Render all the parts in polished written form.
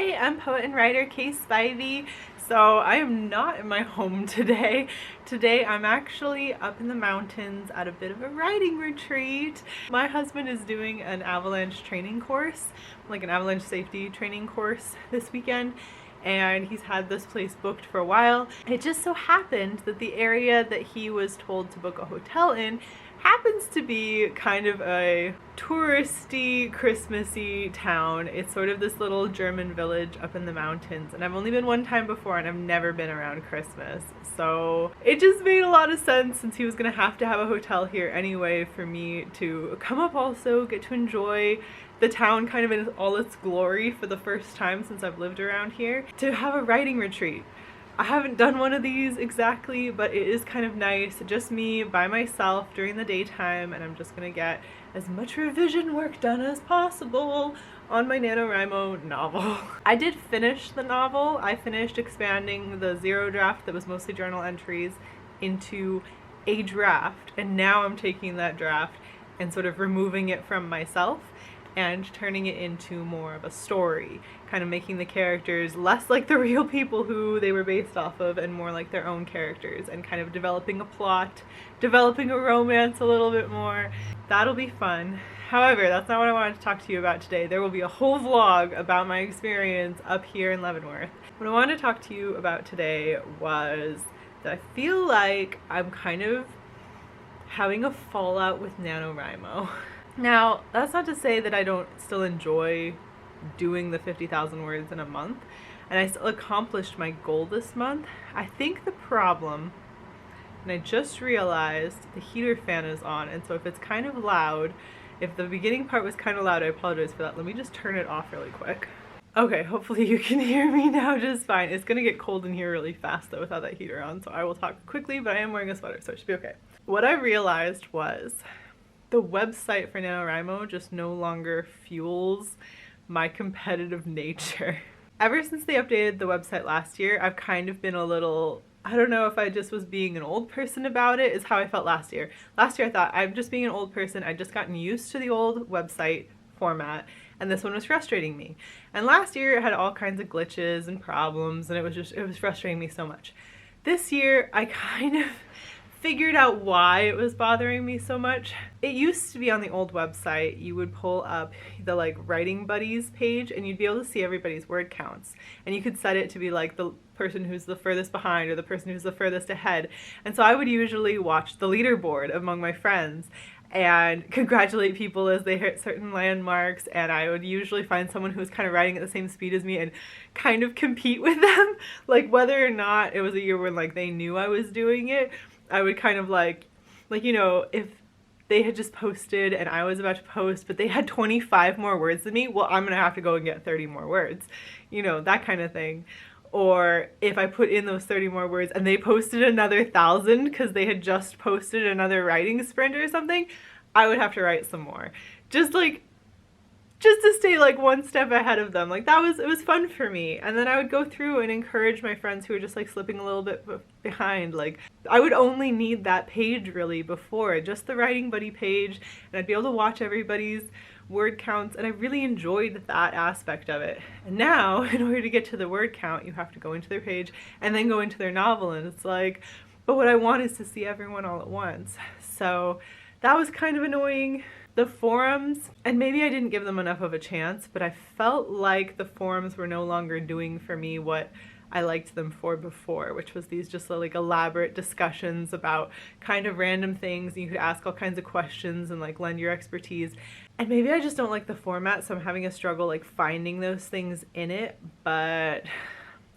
Hi, I'm poet and writer Kay Spivey. So I am not in my home today. Today I'm actually up in the mountains at a bit of a writing retreat. My husband is doing an avalanche training course, like an avalanche safety training course this weekend, and he's had this place booked for a while. It just so happened that the area that he was told to book a hotel in happens to be kind of a touristy, Christmassy town. It's sort of this little German village up in the mountains, and I've only been one time before and I've never been around Christmas. So it just made a lot of sense, since he was gonna have to have a hotel here anyway, for me to come up, also get to enjoy the town kind of in all its glory for the first time since I've lived around here, to have a writing retreat. I haven't done one of these exactly, but it is kind of nice, just me by myself during the daytime, and I'm just gonna get as much revision work done as possible on my NaNoWriMo novel. I did finish the novel. I finished expanding the zero draft that was mostly journal entries into a draft, and now I'm taking that draft and sort of removing it from myself and turning it into more of a story, kind of making the characters less like the real people who they were based off of and more like their own characters, and kind of developing a plot, developing a romance a little bit more. That'll be fun. However, that's not what I wanted to talk to you about today. There will be a whole vlog about my experience up here in Leavenworth. What I wanted to talk to you about today was that I feel like I'm kind of having a fallout with NaNoWriMo. Now, that's not to say that I don't still enjoy doing the 50,000 words in a month, and I still accomplished my goal this month. I think the problem, and I just realized the heater fan is on, and so if it's kind of loud, if the beginning part was kind of loud, I apologize for that. Let me just turn it off really quick. Okay, hopefully you can hear me now just fine. It's gonna get cold in here really fast though without that heater on, so I will talk quickly, but I am wearing a sweater, so it should be okay. What I realized was the website for NaNoWriMo just no longer fuels my competitive nature. Ever since they updated the website last year, I've kind of been a little, I don't know if I just was being an old person about it, is how I felt last year. Last year I thought, I'm just being an old person, I'd just gotten used to the old website format, and this one was frustrating me. And last year it had all kinds of glitches and problems, and it was frustrating me so much. This year I kind of figured out why it was bothering me so much. It used to be on the old website, you would pull up the like writing buddies page and you'd be able to see everybody's word counts. And you could set it to be like the person who's the furthest behind or the person who's the furthest ahead. And so I would usually watch the leaderboard among my friends and congratulate people as they hit certain landmarks, and I would usually find someone who was kind of writing at the same speed as me and kind of compete with them. Like whether or not it was a year when like they knew I was doing it, I would kind of like, you know, if they had just posted and I was about to post, but they had 25 more words than me, well, I'm gonna have to go and get 30 more words, you know, that kind of thing. Or if I put in those 30 more words and they posted another 1,000 because they had just posted another writing sprint or something, I would have to write some more. Just to stay like one step ahead of them. Like it was fun for me. And then I would go through and encourage my friends who were just like slipping a little bit behind. Like I would only need that page really before, just the writing buddy page, and I'd be able to watch everybody's word counts, and I really enjoyed that aspect of it. And now, in order to get to the word count, you have to go into their page and then go into their novel, and it's like, but what I want is to see everyone all at once. So that was kind of annoying. The forums, and maybe I didn't give them enough of a chance, but I felt like the forums were no longer doing for me what I liked them for before, which was these just like elaborate discussions about kind of random things, and you could ask all kinds of questions and like lend your expertise. And maybe I just don't like the format, so I'm having a struggle like finding those things in it. But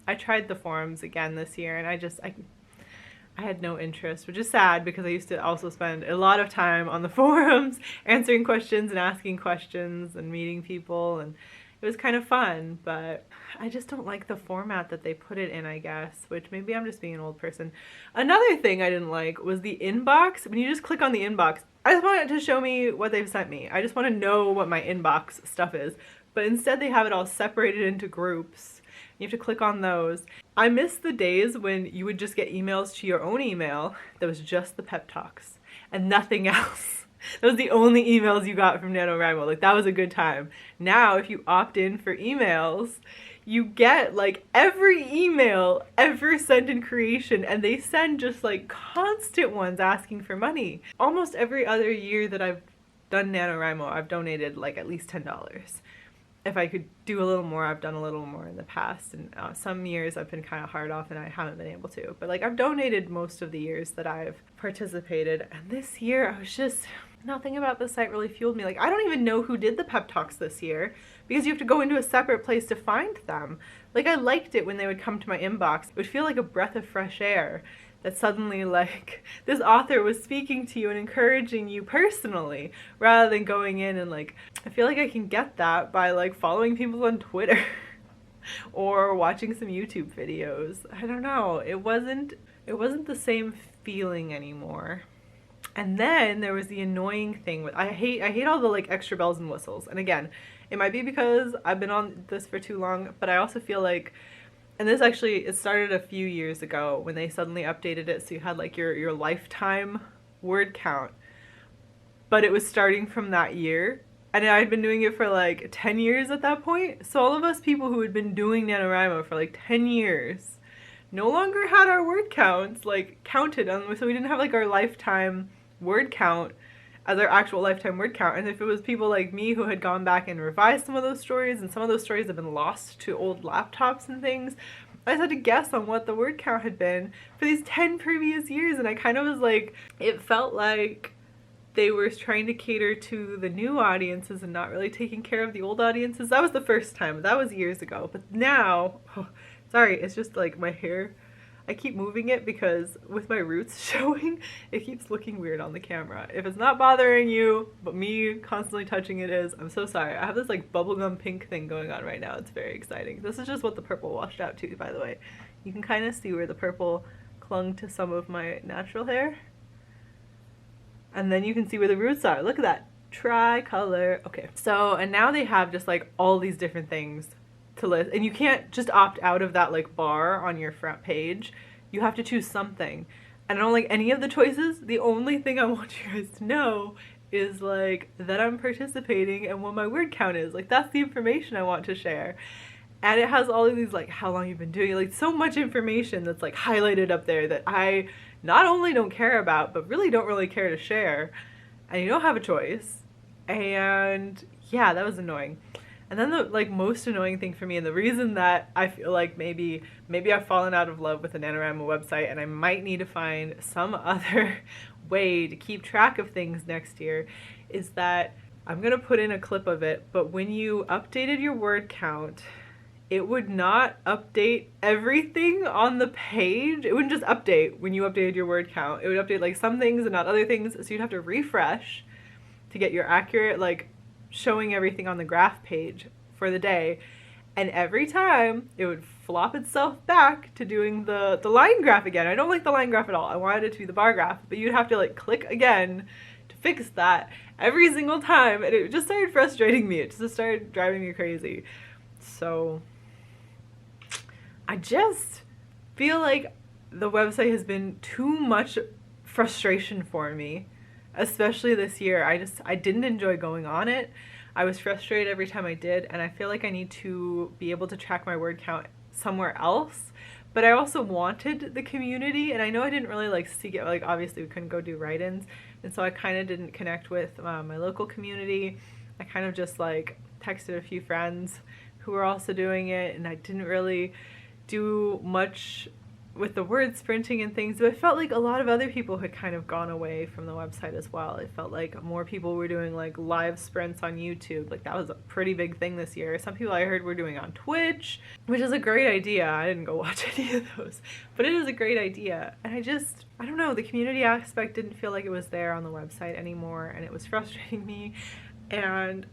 I tried the forums again this year, and I had no interest, which is sad because I used to also spend a lot of time on the forums answering questions and asking questions and meeting people, and it was kind of fun, but I just don't like the format that they put it in, I guess, which maybe I'm just being an old person. Another thing I didn't like was the inbox. When you just click on the inbox, I just want it to show me what they've sent me. I just want to know what my inbox stuff is, but instead they have it all separated into groups. You have to click on those. I miss the days when you would just get emails to your own email that was just the pep talks and nothing else. That was the only emails you got from NaNoWriMo. Like, that was a good time. Now, if you opt in for emails, you get like every email ever sent in creation, and they send just like constant ones asking for money. Almost every other year that I've done NaNoWriMo, I've donated like at least $10. If I could do a little more, I've done a little more in the past, and some years I've been kind of hard off and I haven't been able to. But like, I've donated most of the years that I've participated, and this year I was just, nothing about the site really fueled me. Like, I don't even know who did the pep talks this year, because you have to go into a separate place to find them. Like, I liked it when they would come to my inbox. It would feel like a breath of fresh air, that suddenly, like, this author was speaking to you and encouraging you personally, rather than going in and like, I feel like I can get that by like following people on Twitter or watching some YouTube videos. I don't know, it wasn't the same feeling anymore. And then there was the annoying thing with, I hate all the like extra bells and whistles. And again, it might be because I've been on this for too long, but I also feel like, and this actually, it started a few years ago when they suddenly updated it so you had like your lifetime word count, but it was starting from that year, and I'd been doing it for like 10 years at that point. So all of us people who had been doing NaNoWriMo for like 10 years no longer had our word counts like counted on, so we didn't have like our lifetime word count as our actual lifetime word count. And if it was people like me who had gone back and revised some of those stories, and some of those stories have been lost to old laptops and things, I just had to guess on what the word count had been for these 10 previous years. And I kind of was like, it felt like they were trying to cater to the new audiences and not really taking care of the old audiences. That was the first time. That was years ago. But now, oh, sorry, it's just like my hair, I keep moving it because with my roots showing, it keeps looking weird on the camera. If it's not bothering you, but me constantly touching it is, I'm so sorry. I have this like bubblegum pink thing going on right now. It's very exciting. This is just what the purple washed out to, by the way. You can kind of see where the purple clung to some of my natural hair. And then you can see where the roots are. Look at that. Tricolor. Okay. So, and now they have just like all these different things to list, and you can't just opt out of that like bar on your front page. You have to choose something, and I don't like any of the choices. The only thing I want you guys to know is like that I'm participating and what my word count is. Like, that's the information I want to share. And it has all of these like how long you've been doing it, like so much information that's like highlighted up there that I not only don't care about, but really don't really care to share. And you don't have a choice. And yeah, that was annoying. And then the like most annoying thing for me, and the reason that I feel like maybe I've fallen out of love with the NaNoWriMo website, and I might need to find some other way to keep track of things next year, is that I'm gonna put in a clip of it, but when you updated your word count, it would not update everything on the page. It wouldn't just update when you updated your word count. It would update like some things and not other things, so you'd have to refresh to get your accurate like showing everything on the graph page for the day. And every time it would flop itself back to doing the line graph again. I don't like the line graph at all. I wanted it to be the bar graph, but you'd have to like click again to fix that every single time, and it just started frustrating me. It just started driving me crazy. So I just feel like the website has been too much frustration for me, especially this year. I didn't enjoy going on it. I was frustrated every time I did, and I feel like I need to be able to track my word count somewhere else. But I also wanted the community, and I know I didn't really like seek it. Like, obviously we couldn't go do write-ins, and so I kind of didn't connect with my local community. I kind of just like texted a few friends who were also doing it, and I didn't really do much with the word sprinting and things, but I felt like a lot of other people had kind of gone away from the website as well. It felt like more people were doing like live sprints on YouTube. Like, that was a pretty big thing this year. Some people I heard were doing on Twitch, which is a great idea. I didn't go watch any of those, but it is a great idea. And I don't know, the community aspect didn't feel like it was there on the website anymore, and it was frustrating me. And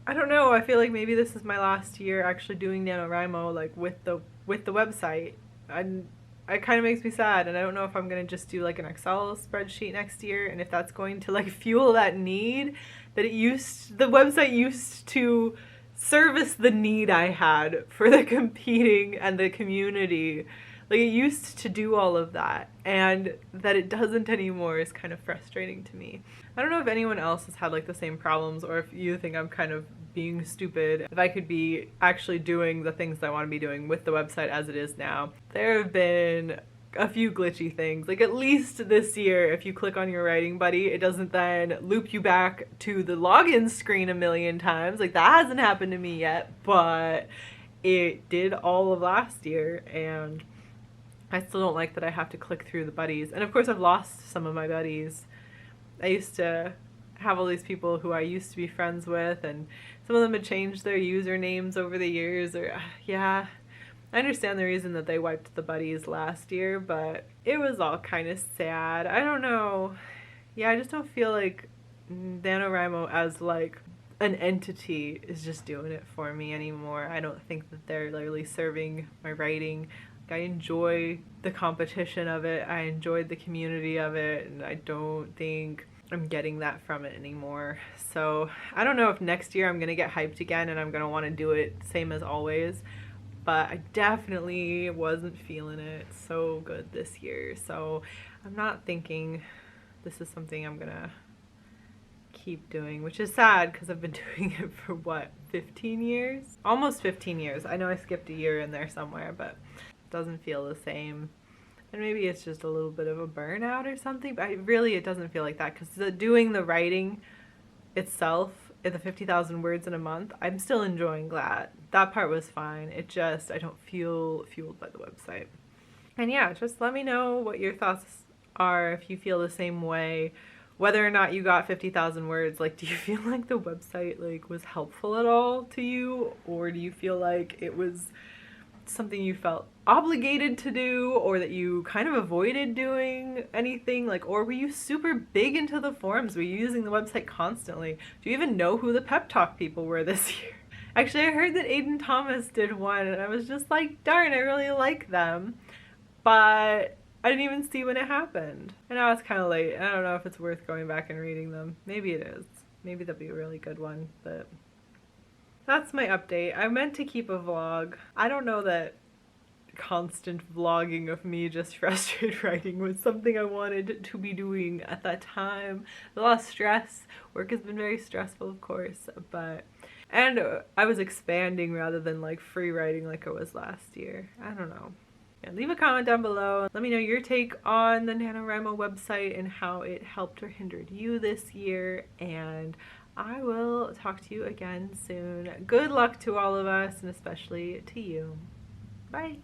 I don't know, I feel like maybe this is my last year actually doing NaNoWriMo like with the website. And it kind of makes me sad, and I don't know if I'm gonna just do like an Excel spreadsheet next year, and if that's going to like fuel that need that the website used to service the need I had for the competing and the community Like, it used to do all of that, and that it doesn't anymore is kind of frustrating to me. I don't know if anyone else has had like the same problems, or if you think I'm kind of being stupid. If I could be actually doing the things I want to be doing with the website as it is now. There have been a few glitchy things. Like, at least this year, if you click on your writing buddy, it doesn't then loop you back to the login screen a million times. Like, that hasn't happened to me yet, but it did all of last year, and I still don't like that I have to click through the buddies. And of course, I've lost some of my buddies. I used to have all these people who I used to be friends with, and some of them had changed their usernames over the years, or yeah. I understand the reason that they wiped the buddies last year, but it was all kind of sad. I don't know. Yeah, I just don't feel like NaNoWriMo as like an entity is just doing it for me anymore. I don't think that they're really serving my writing. Like, I enjoy the competition of it. I enjoyed the community of it, and I don't think I'm getting that from it anymore. So I don't know if next year I'm gonna get hyped again and I'm gonna want to do it same as always. But I definitely wasn't feeling it so good this year. So I'm not thinking this is something I'm gonna keep doing, which is sad because I've been doing it for what, 15 years? Almost 15 years. I know I skipped a year in there somewhere, but it doesn't feel the same. And maybe it's just a little bit of a burnout or something, but it doesn't feel like that, because doing the writing itself at the 50,000 words in a month, I'm still enjoying that. That part was fine. It just, I don't feel fueled by the website. And yeah, just let me know what your thoughts are, if you feel the same way, whether or not you got 50,000 words. Like, do you feel like the website like was helpful at all to you, or do you feel like it was something you felt obligated to do, or that you kind of avoided doing anything? Like, or were you super big into the forums? Were you using the website constantly? Do you even know who the pep talk people were this year? Actually, I heard that Aiden Thomas did one, and I was just like, darn, I really like them, but I didn't even see when it happened. And now it's kind of late. I don't know if it's worth going back and reading them. Maybe it is. Maybe that'll be a really good one, but that's my update. I meant to keep a vlog. I don't know that constant vlogging of me just frustrated writing was something I wanted to be doing at that time. A lot of stress. Work has been very stressful, of course, but and I was expanding rather than like free writing like I was last year. I don't know. Yeah, leave a comment down below. Let me know your take on the NaNoWriMo website and how it helped or hindered you this year, and I will talk to you again soon. Good luck to all of us, and especially to you. Bye.